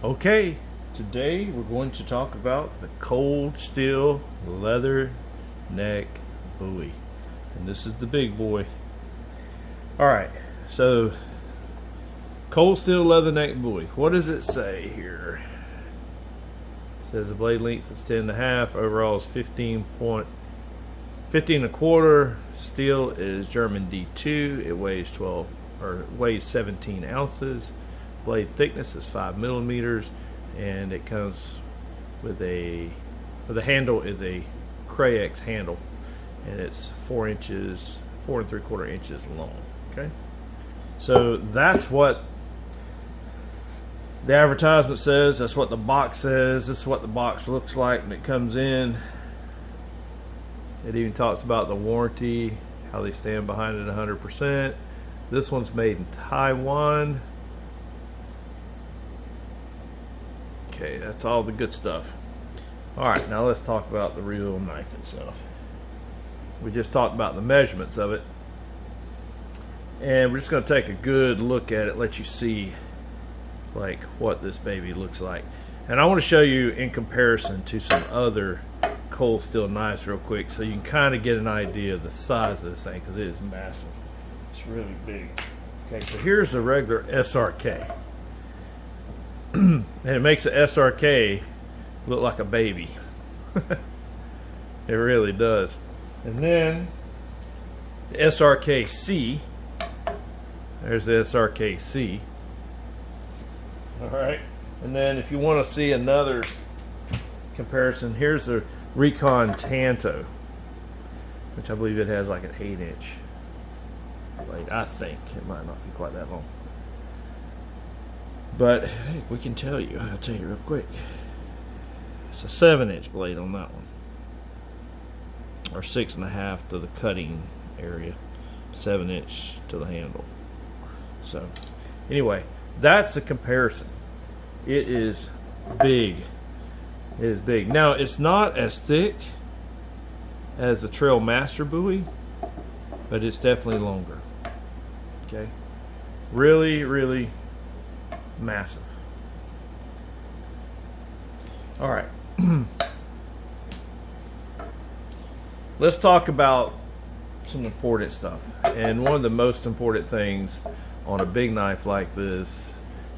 Okay, today we're going to talk about the cold steel leather neck bowie, and this is the big boy. Alright, so cold steel leather neck bowie. What does it say here? It says the blade length is 10.5, overall is 15 and a quarter. Steel is German D2. It weighs 17 ounces. Blade thickness is 5 millimeters, and it comes with the handle is a Crayex handle, and it's 4 and 3/4 inches long. Okay, so that's what the advertisement says. That's what the box says. This is what the box looks like when it comes in. It even talks about the warranty, how they stand behind it 100%. This one's made in Taiwan. Okay, that's all the good stuff. Alright, now let's talk about the real knife itself. We just talked about the measurements of it, and we're just going to take a good look at it, let you see like what this baby looks like. And I want to show you in comparison to some other cold steel knives real quick, so you can kind of get an idea of the size of this thing, because it is massive. It's really big. Okay, so here's the regular SRK. And it makes the SRK look like a baby. It really does. And then the SRKC. There's the SRKC. Alright. And then if you want to see another comparison, here's the Recon Tanto, which I believe it has like an 8-inch blade. I think it might not be quite that long. But hey, we can tell you, I'll tell you real quick. It's a 7-inch blade on that one, or 6.5 to the cutting area, 7-inch to the handle. So anyway, that's the comparison. It is big. It is big. Now it's not as thick as the Trail Master bowie, but it's definitely longer. Okay, really massive. All right. Let's talk about some important stuff. And one of the most important things on a big knife like this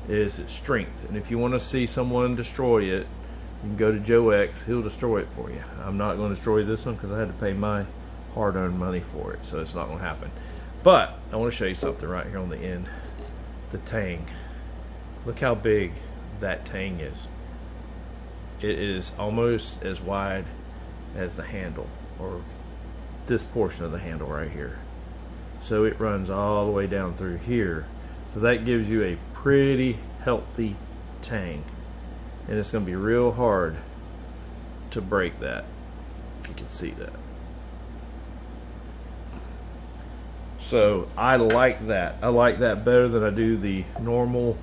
is its strength. And if you want to see someone destroy it, you can go to Joe X. He'll destroy it for you. I'm not going to destroy this one because I had to pay my hard-earned money for it, so it's not going to happen. But I want to show you something right here on the end. The tang. Look how big that tang is. It is almost as wide as the handle, or this portion of the handle right here. So it runs all the way down through here. So that gives you a pretty healthy tang. And it's going to be real hard to break that, if you can see that. So I like that. I like that better than I do the normal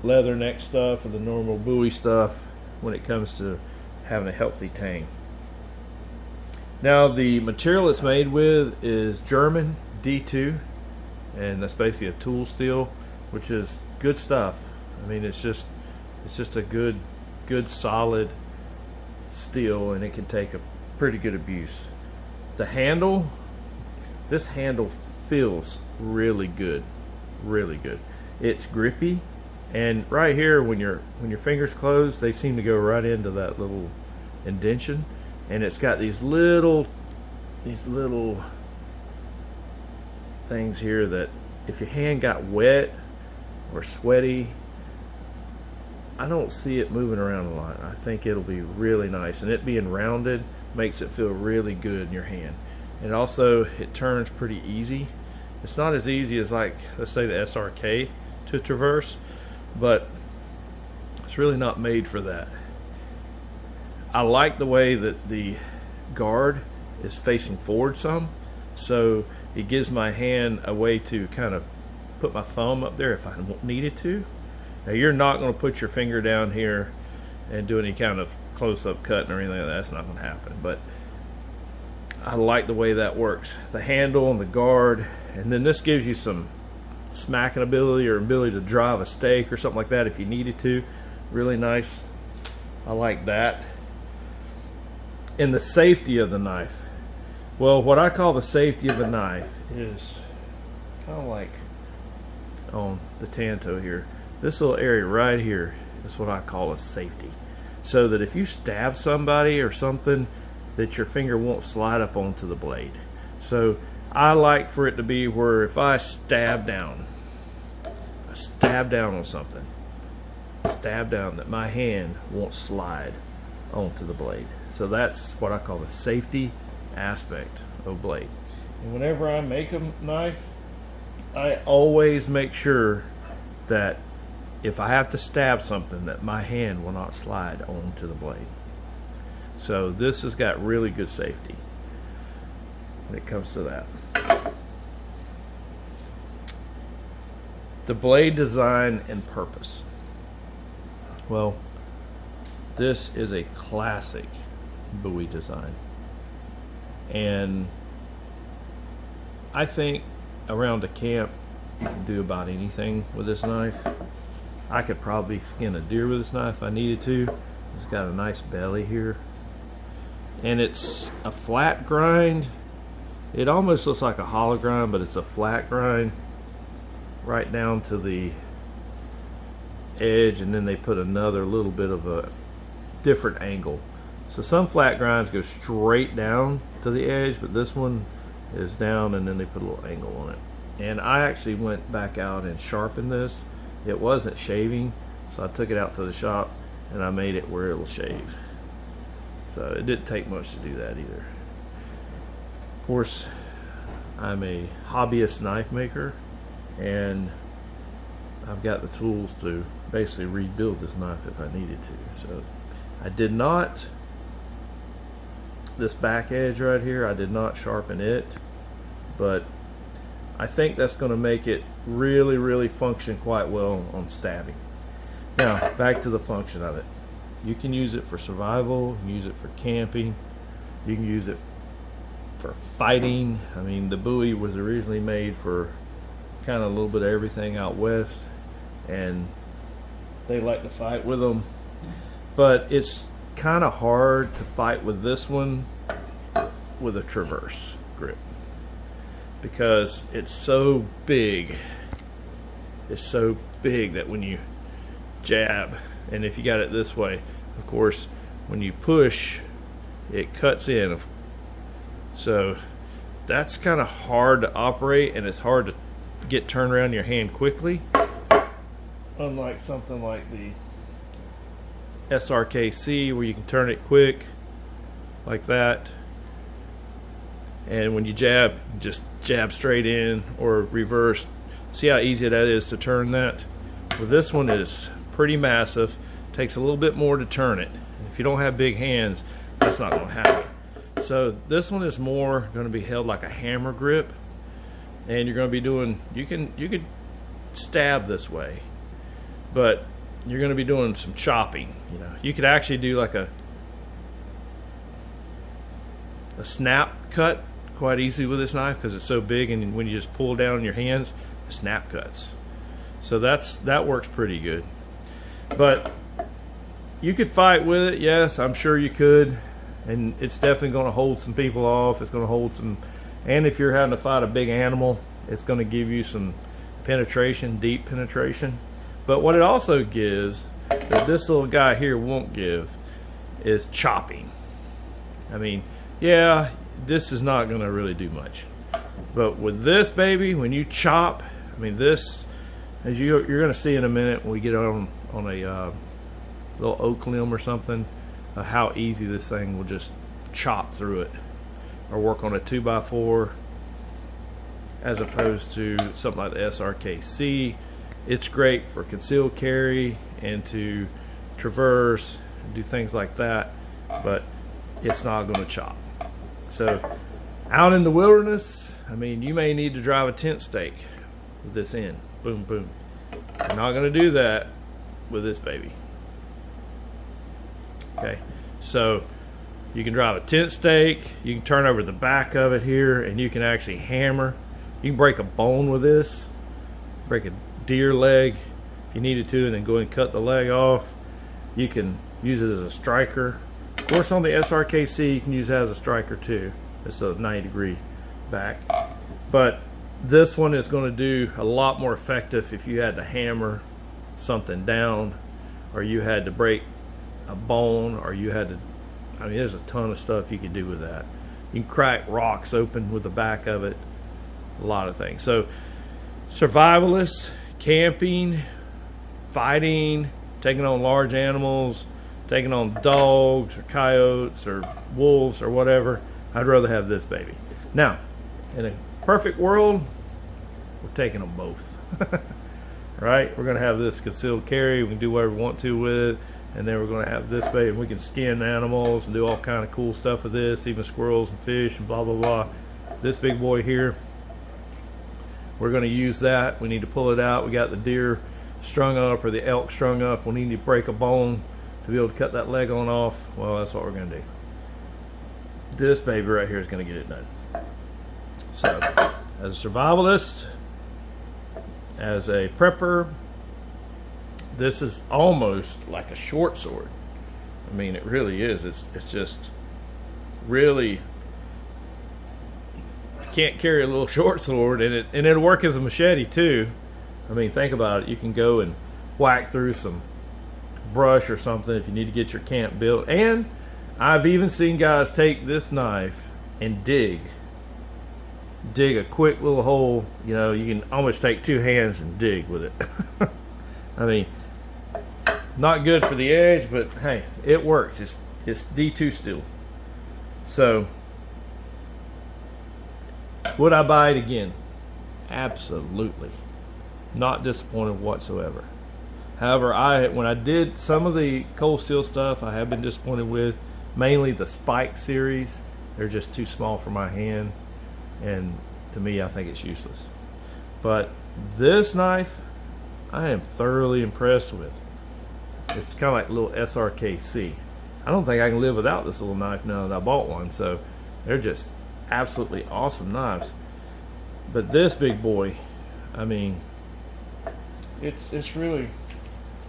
leather neck stuff or the normal bowie stuff when it comes to having a healthy tang. Now the material it's made with is German D2, and that's basically a tool steel, which is good stuff. I mean, it's just a good solid steel, and it can take a pretty good abuse. The handle, this handle feels really good, really good. It's grippy. And right here, when your fingers close, they seem to go right into that little indentation, and it's got these little things here that if your hand got wet or sweaty, I don't see it moving around a lot. I think it'll be really nice, and it being rounded makes it feel really good in your hand. And also, it turns pretty easy. It's not as easy as, like, let's say the SRK to traverse, but it's really not made for that. I like the way that the guard is facing forward some, so it gives my hand a way to kind of put my thumb up there if I needed to. Now you're not going to put your finger down here and do any kind of close-up cutting or anything like that. That's not going to happen, but I like the way that works. The handle and the guard, and then this gives you some smacking ability or ability to drive a steak or something like that if you needed to. Really nice. I like that. And the safety of the knife. Well, what I call the safety of the knife is kind of like on the Tanto here. This little area right here is what I call a safety. So that if you stab somebody or something, that your finger won't slide up onto the blade. So I like for it to be where if I stab down on something, stab down, that my hand won't slide onto the blade. So that's what I call the safety aspect of blade. And whenever I make a knife, I always make sure that if I have to stab something, that my hand will not slide onto the blade. So this has got really good safety when it comes to that. The blade design and purpose. Well, this is a classic Bowie design, and I think around a camp you can do about anything with this knife. I could probably skin a deer with this knife if I needed to. It's got a nice belly here, and it's a flat grind. It almost looks like a hollow grind, but it's a flat grind right down to the edge, and then they put another little bit of a different angle. So some flat grinds go straight down to the edge, but this one is down and then they put a little angle on it. And I actually went back out and sharpened this. It wasn't shaving, so I took it out to the shop and I made it where it'll shave. So it didn't take much to do that either. Of course, I'm a hobbyist knife maker, and I've got the tools to basically rebuild this knife if I needed to. So I did not, this back edge right here, I did not sharpen it, but I think that's going to make it really function quite well on stabbing. Now back to the function of it. You can use it for survival, you can use it for camping, you can use it for fighting. I mean, the Bowie was originally made for kind of a little bit of everything out west, and they like to fight with them, but it's kind of hard to fight with this one with a traverse grip because it's so big. It's so big that when you jab, and if you got it this way, of course, when you push, it cuts in. So that's kind of hard to operate, and it's hard to get turned around your hand quickly, unlike something like the SRKC where you can turn it quick like that, and when you jab, just jab straight in or reverse. See how easy that is to turn that? With this one, it's pretty massive, takes a little bit more to turn it. If you don't have big hands, that's not going to happen. So this one is more going to be held like a hammer grip, and you're going to be doing, you could stab this way, but you're going to be doing some chopping. You know, you could actually do like a snap cut quite easily with this knife because it's so big, and when you just pull down your hands, it snap cuts. So that works pretty good. But you could fight with it, yes, I'm sure you could, and it's definitely going to hold some people off. It's going to hold some, and if you're having to fight a big animal, it's going to give you some penetration, deep penetration. But what it also gives, that this little guy here won't give, is chopping. I mean, yeah, this is not going to really do much. But with this baby, when you chop, I mean, this, as you're going to see in a minute when we get on a little oak limb or something, how easy this thing will just chop through it, or work on a 2x4 as opposed to something like the SRKC. It's great for concealed carry and to traverse and do things like that, but it's not going to chop. So out in the wilderness, I mean, you may need to drive a tent stake with this end. Boom, boom. You're not going to do that with this baby. Okay, so you can drive a tent stake, you can turn over the back of it here, and you can actually hammer. You can break a bone with this, break a deer leg if you needed to, and then go and cut the leg off. You can use it as a striker. Of course, on the SRKC, you can use it as a striker too. It's a 90-degree back. But this one is going to do a lot more effective if you had to hammer something down, or you had to break a bone, or you had to, I mean, there's a ton of stuff you can do with that. You can crack rocks open with the back of it, a lot of things. So survivalists, camping, fighting, taking on large animals, taking on dogs or coyotes or wolves or whatever, I'd rather have this baby. Now, in a perfect world, we're taking them both. Right? We're going to have this concealed carry. We can do whatever we want to with it. And then we're going to have this baby. We can skin animals and do all kind of cool stuff with this, even squirrels and fish and blah, blah, blah. This big boy here, we're going to use that. We need to pull it out. We got the deer strung up or the elk strung up. We need to break a bone to be able to cut that leg on off. Well, that's what we're going to do. This baby right here is going to get it done. So, as a survivalist, as a prepper, this is almost like a short sword. I mean, it really is. It's just really, you can't carry a little short sword, and it'll work as a machete too. I mean, think about it. You can go and whack through some brush or something if you need to get your camp built. And I've even seen guys take this knife and dig a quick little hole. You know, you can almost take two hands and dig with it. I mean, not good for the edge, but hey, it works. It's D2 steel. So, would I buy it again? Absolutely. Not disappointed whatsoever. However, when I did some of the cold steel stuff, I have been disappointed with mainly the Spike series. They're just too small for my hand, and to me, I think it's useless. But this knife, I am thoroughly impressed with. It's kind of like a little SRKC. I don't think I can live without this little knife now that I bought one. So they're just absolutely awesome knives. But this big boy, I mean, it's really,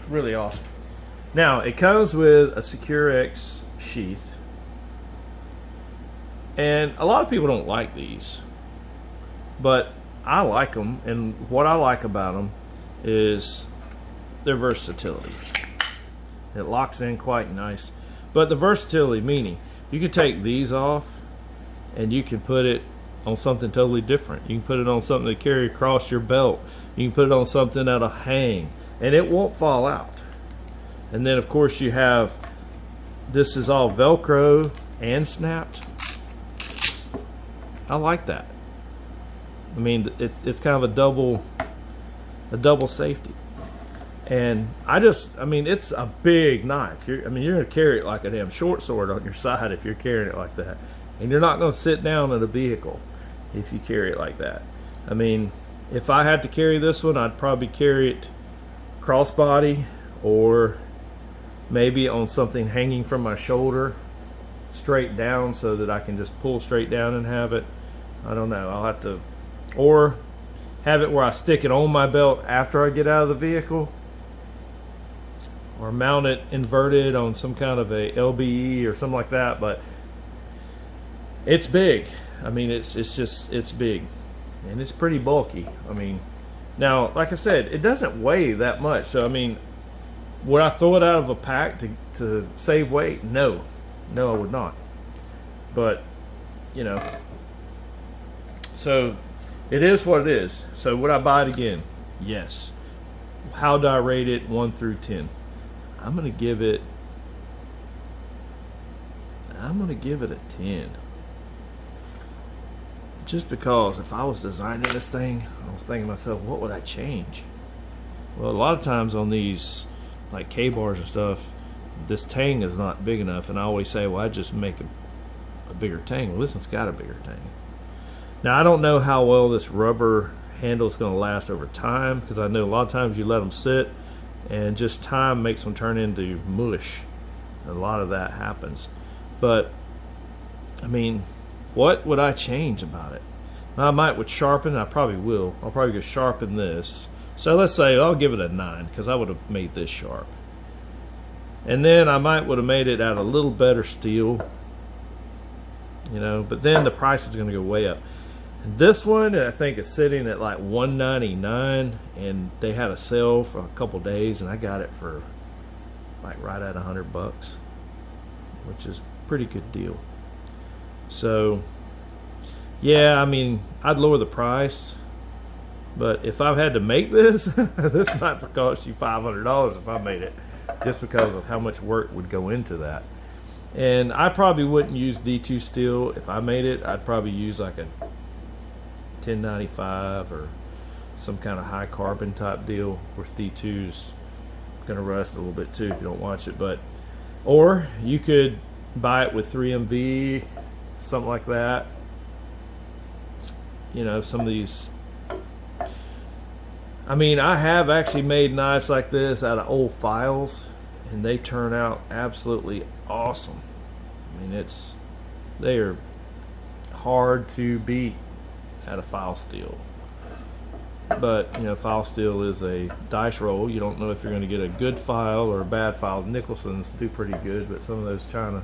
really awesome. Now, it comes with a Secure-X sheath. And a lot of people don't like these, but I like them. And what I like about them is their versatility. It locks in quite nice. But the versatility, meaning you can take these off and you can put it on something totally different. You can put it on something to carry across your belt. You can put it on something that'll hang and it won't fall out. And then of course you have, this is all Velcro and snapped. I like that. I mean, it's kind of a double safety. And I mean, it's a big knife. You're going to carry it like a damn short sword on your side if you're carrying it like that. And you're not going to sit down in a vehicle if you carry it like that. I mean, if I had to carry this one, I'd probably carry it crossbody, or maybe on something hanging from my shoulder straight down so that I can just pull straight down and have it. I don't know. I'll have to, or have it where I stick it on my belt after I get out of the vehicle, or mount it inverted on some kind of a LBE or something like that. But it's big. I mean, it's big, and it's pretty bulky. I mean, now, like I said, it doesn't weigh that much. So I mean, would I throw it out of a pack to save weight? No, I would not. But you know, so it is what it is. So would I buy it again? Yes. How do I rate it 1 through 10? I'm gonna give it a 10. Just because if I was designing this thing, I was thinking to myself, what would I change? Well, a lot of times on these like K-bars and stuff, this tang is not big enough, and I always say, well, I just make a bigger tang. Well, this one's got a bigger tang. Now, I don't know how well this rubber handle is going to last over time, because I know a lot of times you let them sit and just time makes them turn into mush. A lot of that happens. But I mean, what would I change about it? I might with sharpen. I probably will. I'll probably go sharpen this, So let's say I'll give it a 9 because I would have made this sharp. And then I would have made it out of a little better steel, you know, but then the price is going to go way up. And this one I think is sitting at like $199, and they had a sale for a couple days, and I got it for like right at $100, which is a pretty good deal. So yeah, I mean, I'd lower the price, but if I had to make this, this might cost you $500 if I made it, just because of how much work would go into that. And I probably wouldn't use D2 steel if I made it. I'd probably use like a 1095 or some kind of high carbon type deal. Of course, D2's gonna rust a little bit too if you don't watch it, but or you could buy it with 3MV, something like that. You know, some of these, I mean, I have actually made knives like this out of old files, and they turn out absolutely awesome. I mean, they are hard to beat out of file steel. But, you know, file steel is a dice roll. You don't know if you're going to get a good file or a bad file. Nicholson's do pretty good, but some of those China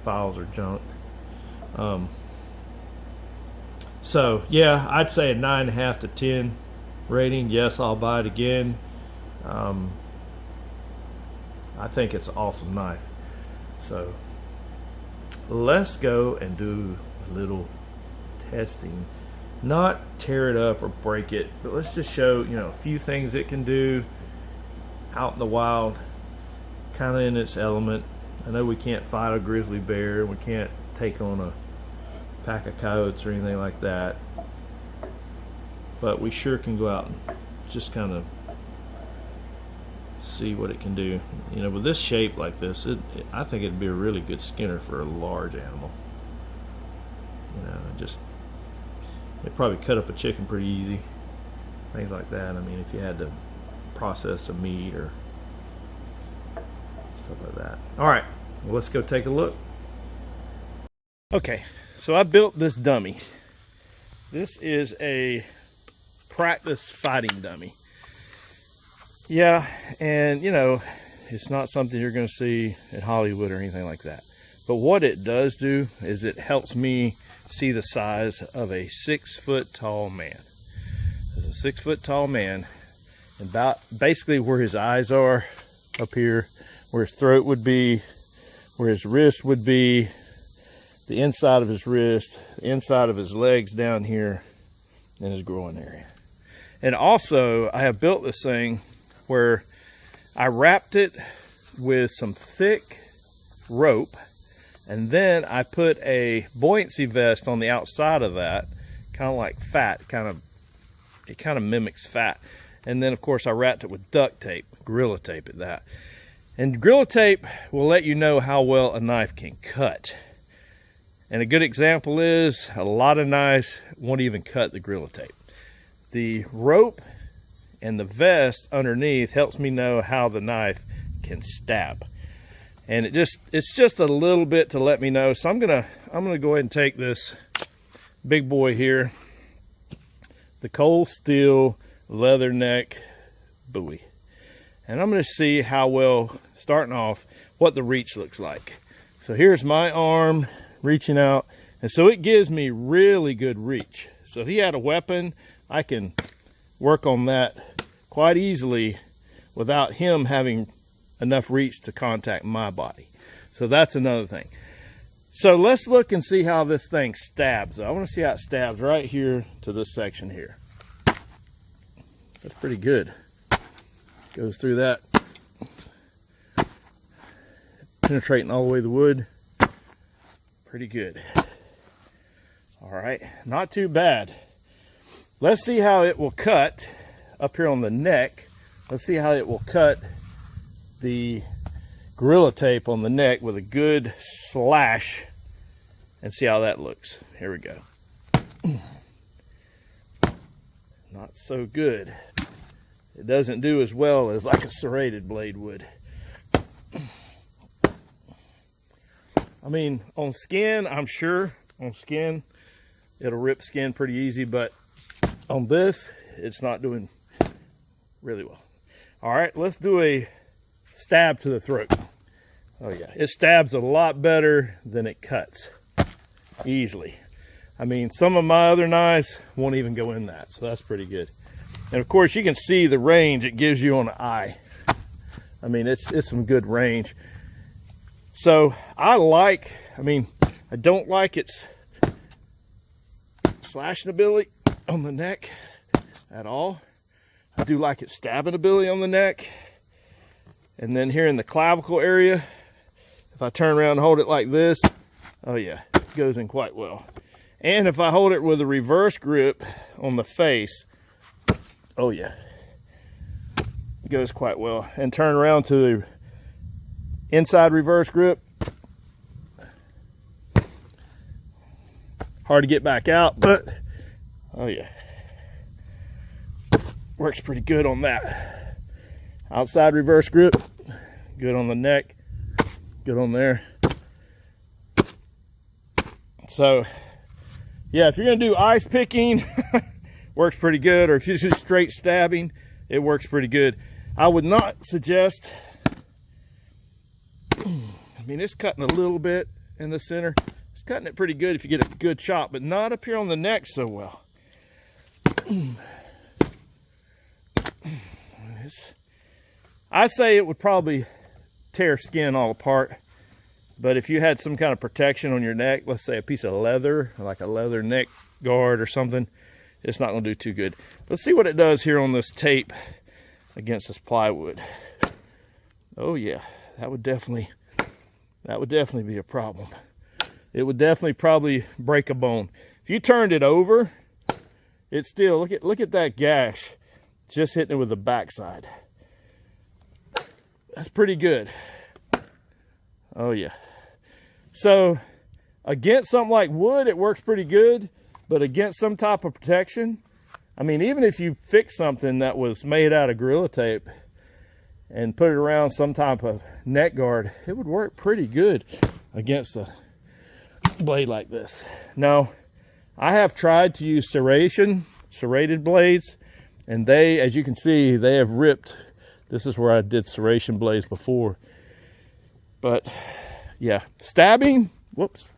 files are junk. So, yeah, I'd say a 9.5 to 10 rating. Yes, I'll buy it again. I think it's an awesome knife. So, let's go and do a little testing. Not tear it up or break it, but let's just show, you know, a few things it can do out in the wild, kind of in its element. I know we can't fight a grizzly bear, we can't take on a pack of coyotes or anything like that, but we sure can go out and just kind of see what it can do. You know, with this shape like this, I think it'd be a really good skinner for a large animal. You know, just it probably cut up a chicken pretty easy, things like that. I mean, if you had to process some meat or stuff like that. All right, well, let's go take a look. Okay, so I built this dummy. This is a practice fighting dummy. Yeah, and you know, it's not something you're going to see at Hollywood or anything like that. But what it does do is it helps me see the size of a 6 foot tall man. There's a 6 foot tall man, and about basically where his eyes are up here, where his throat would be, where his wrist would be, the inside of his wrist, the inside of his legs down here, and his groin area. And also, I have built this thing where I wrapped it with some thick rope, and then I put a buoyancy vest on the outside of that, kind of like fat, it kind of mimics fat. And then of course I wrapped it with duct tape, Gorilla Tape at that. And Gorilla Tape will let you know how well a knife can cut. And a good example is a lot of knives won't even cut the Gorilla Tape. The rope and the vest underneath helps me know how the knife can stab. And it's just a little bit to let me know. So I'm gonna go ahead and take this big boy here, the Cold Steel Leatherneck Bowie, and I'm gonna see how well, starting off, what the reach looks like. So here's my arm reaching out, and so it gives me really good reach. So if he had a weapon, I can work on that quite easily without him having enough reach to contact my body. So that's another thing. So let's look and see how this thing stabs. I want to see how it stabs right here to this section here. That's pretty good. Goes through that, penetrating all the way to the wood. Pretty good. All right, not too bad. Let's see how it will cut up here on the neck. Let's see how it will cut the Gorilla Tape on the neck with a good slash and see how that looks. Here we go. Not so good. It doesn't do as well as like a serrated blade would. I mean, on skin, I'm sure on skin it'll rip skin pretty easy, but on this, it's not doing really well. All right, let's do a stab to the throat. Oh yeah, it stabs a lot better than it cuts, easily. I mean, some of my other knives won't even go in that, so that's pretty good. And of course, you can see the range it gives you on the eye. I mean, it's some good range. So I don't like its slashing ability on the neck at all. I do like its stabbing ability on the neck. And then here in the clavicle area, if I turn around and hold it like this, oh yeah, it goes in quite well. And if I hold it with a reverse grip on the face, oh yeah, it goes quite well. And turn around to the inside reverse grip. Hard to get back out, but oh yeah, works pretty good on that. Outside reverse grip, good on the neck, good on there. So yeah, if you're gonna do ice picking, works pretty good, or if you're just straight stabbing, it works pretty good. I would not suggest, I mean, it's cutting a little bit in the center. It's cutting it pretty good if you get a good chop, but not up here on the neck so well. I'd say it would probably tear skin all apart, but if you had some kind of protection on your neck, let's say a piece of leather, like a leather neck guard or something, it's not going to do too good. Let's see what it does here on this tape against this plywood. Oh yeah, that would definitely be a problem. It would definitely probably break a bone. If you turned it over, it's still, look at that gash, just hitting it with the backside. That's pretty good. Oh yeah. So against something like wood, it works pretty good, but against some type of protection, I mean, even if you fix something that was made out of Gorilla Tape and put it around some type of neck guard, it would work pretty good against a blade like this. Now, I have tried to use serrated blades, and they, as you can see, they have ripped. This is where I did serration blades before. But yeah, stabbing, whoops,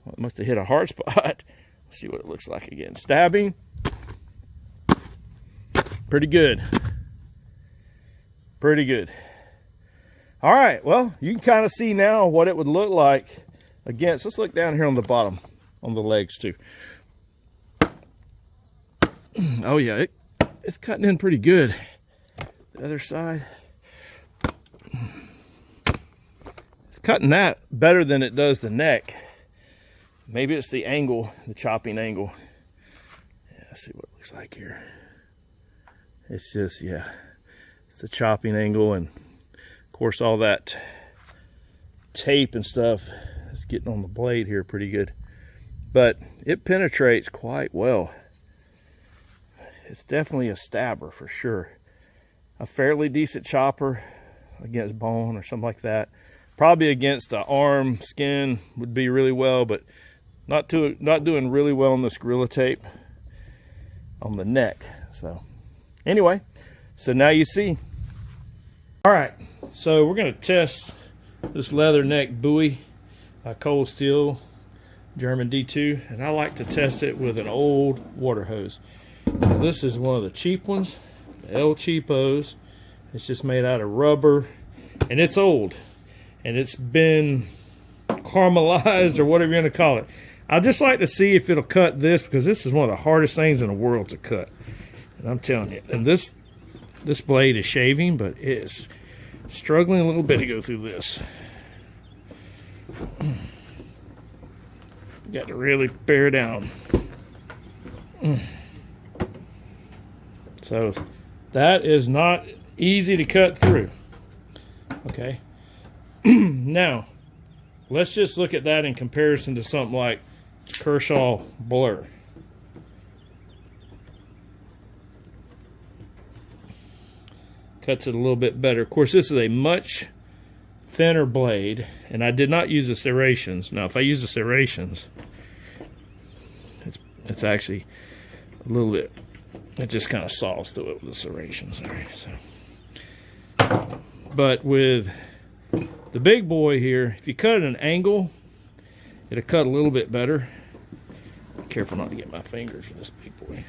well, it must have hit a hard spot. Let's see what it looks like again. Stabbing, pretty good. Pretty good. All right, well, you can kind of see now what it would look like against. Let's look down here on the bottom, on the legs too. Oh yeah, it's cutting in pretty good. The other side, it's cutting that better than it does the neck. Maybe it's the angle, the chopping angle. Yeah, let's see what it looks like here. It's just, yeah, it's the chopping angle, and of course all that tape and stuff is getting on the blade here pretty good. But it penetrates quite well. It's definitely a stabber for sure. A fairly decent chopper against bone or something like that. Probably against the arm skin would be really well, but not doing really well on this Gorilla Tape on the neck. So anyway, so now you see. All right, so we're gonna test this Leatherneck Bowie cold steel German D2, and I like to test it with an old water hose. Now, this is one of the cheap ones, the El Cheapos. It's just made out of rubber, and it's old, and it's been caramelized or whatever you're gonna call it. I'd just like to see if it'll cut this, because this is one of the hardest things in the world to cut. And I'm telling you, and this blade is shaving, but it's struggling a little bit to go through this. Got to really bear down. So that is not easy to cut through. Okay. Now, let's just look at that in comparison to something like Kershaw Blur. Cuts it a little bit better. Of course, this is a much thinner blade, and I did not use the serrations. Now, if I use the serrations, it's actually a little bit it just kind of saws through it with the serrations there. So, but with the big boy here, if you cut at an angle, it'll cut a little bit better. Be careful not to get my fingers with this big boy.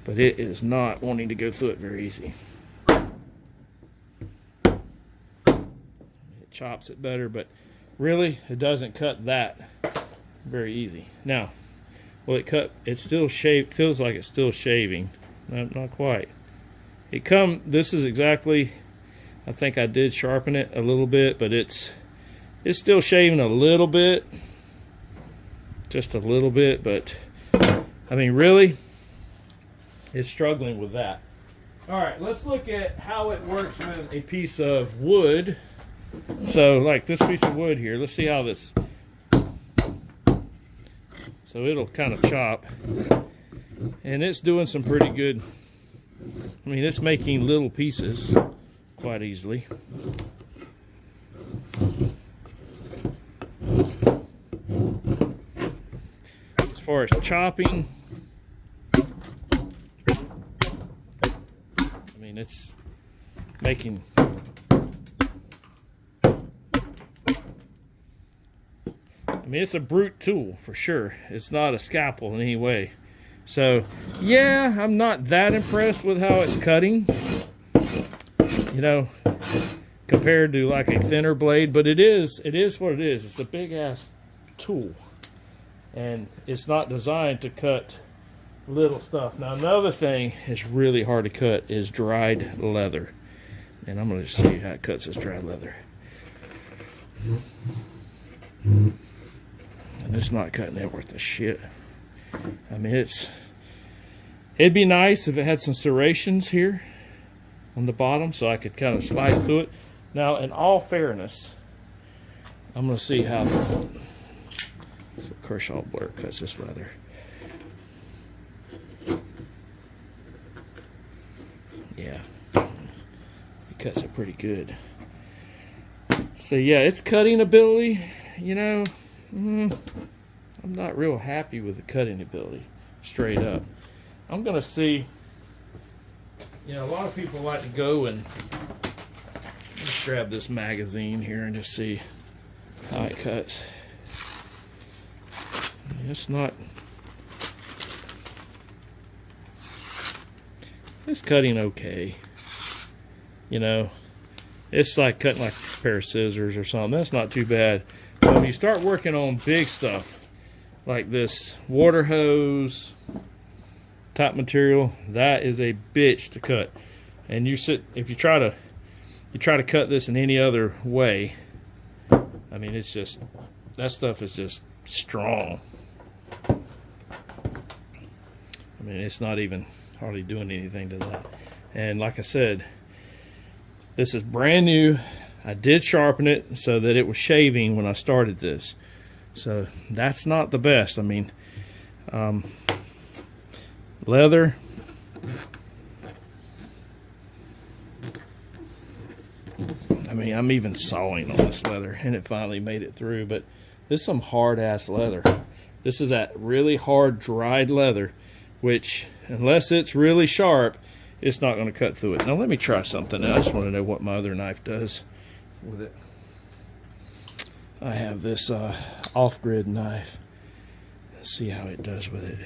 But it is not wanting to go through it very easy. It chops it better, but really it doesn't cut that very easy. Now, will it cut? It still feels like it's still shaving. No, not quite. This is exactly, I think I did sharpen it a little bit, but it's still shaving a little bit. Just a little bit, but I mean, really, it's struggling with that. All right, let's look at how it works with a piece of wood. So, like this piece of wood here, let's see how this. So it'll kind of chop, and it's doing some pretty good. I mean, it's making little pieces quite easily. As far as chopping, I mean, it's making. I mean, it's a brute tool for sure. It's not a scalpel in any way. So, yeah, I'm not that impressed with how it's cutting, you know, compared to like a thinner blade. But it is what it is. It's a big ass tool, and it's not designed to cut little stuff. Now, another thing that's really hard to cut is dried leather, and I'm going to show you how it cuts this dried leather. And it's not cutting it worth a shit. I mean, it'd be nice if it had some serrations here on the bottom so I could kind of slice through it. Now, in all fairness, I'm going to see how Kershaw Blair cuts this leather. Yeah, he cuts it pretty good. So yeah, its cutting ability, you know, I'm not real happy with the cutting ability, straight up. I'm gonna see, you know, a lot of people like to go and just grab this magazine here and just see how it cuts. It's not, it's cutting okay, you know. It's like cutting like a pair of scissors or something. That's not too bad. But when you start working on big stuff like this water hose type material, that is a bitch to cut. And if you try to cut this in any other way, I mean, it's just, that stuff is just strong. I mean, it's not even hardly doing anything to that. And like I said, this is brand new. I did sharpen it so that it was shaving when I started this. So that's not the best. I mean, leather. I mean, I'm even sawing on this leather, and it finally made it through. But this is some hard-ass leather. This is that really hard, dried leather, which, unless it's really sharp, it's not going to cut through it. Now let me try something. I just want to know what my other knife does with it. I have this off-grid knife. Let's see how it does with it.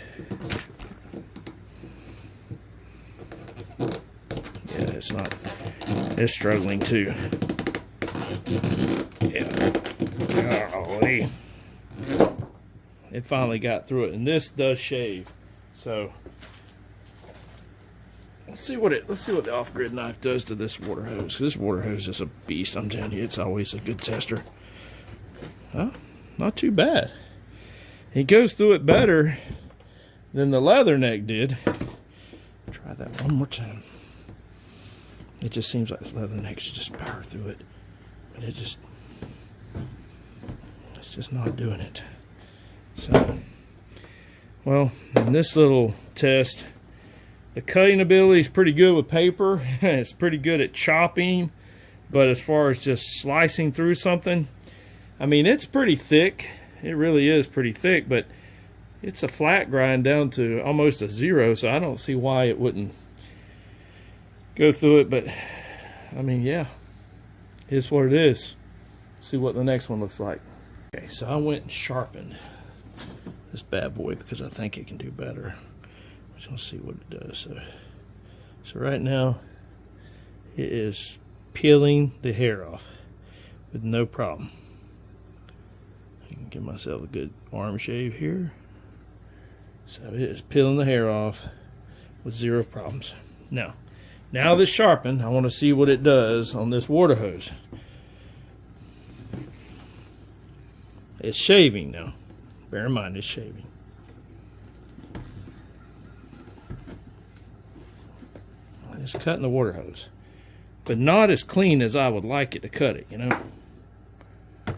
Yeah, it's not. It's struggling too. Yeah. Golly. It finally got through it, and this does shave. So let's see what the off-grid knife does to this water hose. This water hose is a beast. I'm telling you, it's always a good tester. Huh? Not too bad. It goes through it better than the Leatherneck did. Try that one more time. It just seems like this Leatherneck should just power through it, but it's just not doing it. So, well, in this little test, the cutting ability is pretty good with paper. It's pretty good at chopping, but as far as just slicing through something, I mean, it's pretty thick. It really is pretty thick, but it's a flat grind down to almost a 0, so I don't see why it wouldn't go through it. But I mean, yeah, it's what it is. See what the next one looks like. Okay, so I went and sharpened this bad boy because I think it can do better. I'm just gonna see what it does. So right now it is peeling the hair off with no problem. I can give myself a good arm shave here. So it is peeling the hair off with 0 problems. Now this sharpened, I want to see what it does on this water hose. It's shaving now. Bear in mind, it's shaving. It's cutting the water hose, but not as clean as I would like it to cut it, you know.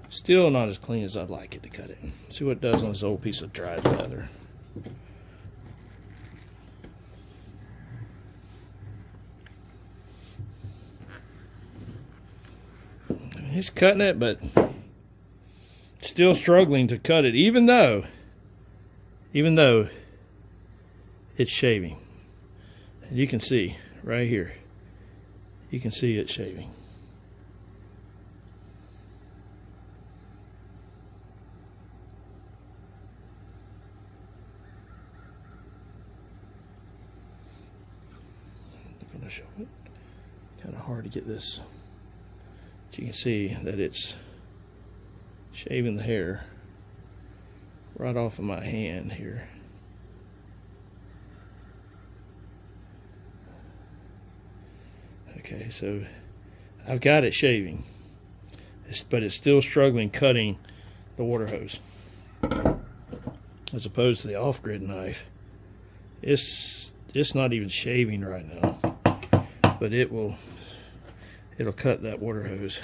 Still not as clean as I'd like it to cut it. See what it does on this old piece of dried leather. He's cutting it, but still struggling to cut it, even though it's shaving. And you can see right here, you can see it shaving. I'm going to show it. Kind of hard to get this. But you can see that it's shaving the hair right off of my hand here. Okay, so I've got it shaving, but it's still struggling cutting the water hose. As opposed to the off-grid knife, it's not even shaving right now, but it'll cut that water hose.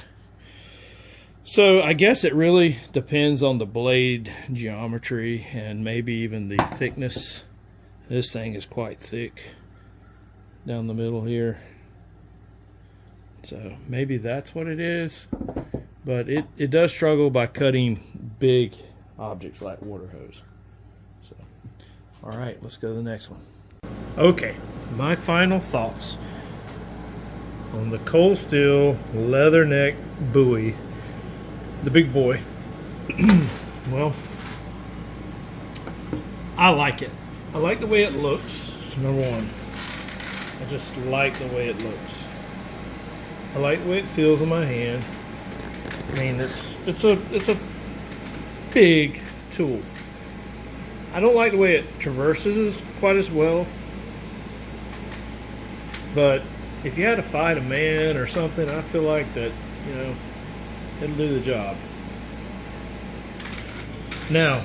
So I guess it really depends on the blade geometry and maybe even the thickness. This thing is quite thick down the middle here. So maybe that's what it is. But it does struggle by cutting big objects like water hose. So, all right, let's go to the next one. Okay, my final thoughts on the cold steel leatherneck bowie. The big boy. Well, I like it. I like the way it looks, number one. I just like the way it looks. I like the way it feels in my hand. I mean, it's a big tool. I don't like the way it traverses quite as well. But if you had to fight a man or something, I feel like that, you know, it'll do the job. Now,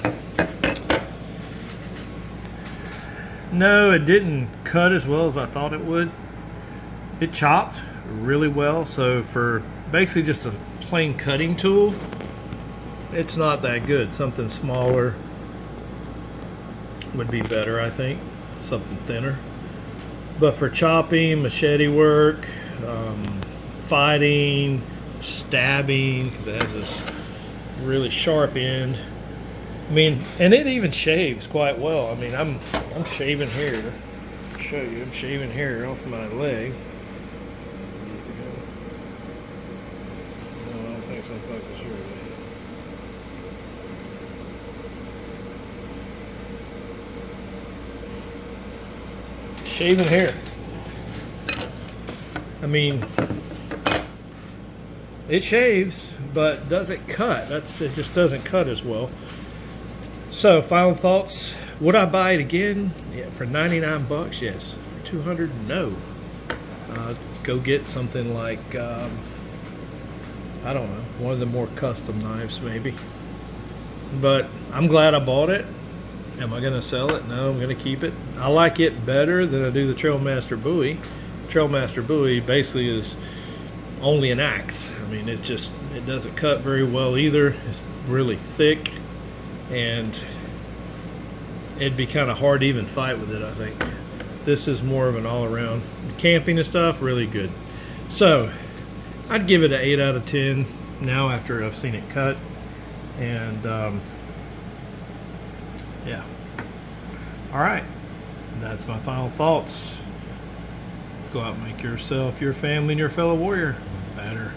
no, it didn't cut as well as I thought it would. It chopped really well, so for basically just a plain cutting tool, it's not that good. Something smaller would be better, I think. Something thinner. But for chopping, machete work, fighting, stabbing, because it has this really sharp end. I mean, and it even shaves quite well. I mean, I'm shaving here. I'll show you. I'm shaving hair off my leg. No, I don't think it's gonna focus here. Shaving hair. I mean, it shaves, but does it cut? It just doesn't cut as well. So, final thoughts. Would I buy it again? Yeah, for 99 bucks, yes. For 200, no. Go get something like, I don't know, one of the more custom knives maybe. But I'm glad I bought it. Am I going to sell it? No, I'm going to keep it. I like it better than I do the Trailmaster Bowie. Trailmaster Bowie basically is only an axe. I mean, it doesn't cut very well either. It's really thick, and it'd be kind of hard to even fight with it, I think. This is more of an all-around. Camping and stuff, really good. So, I'd give it an 8 out of 10 now after I've seen it cut. And, yeah. All right, that's my final thoughts. Go out and make yourself, your family, and your fellow warrior better.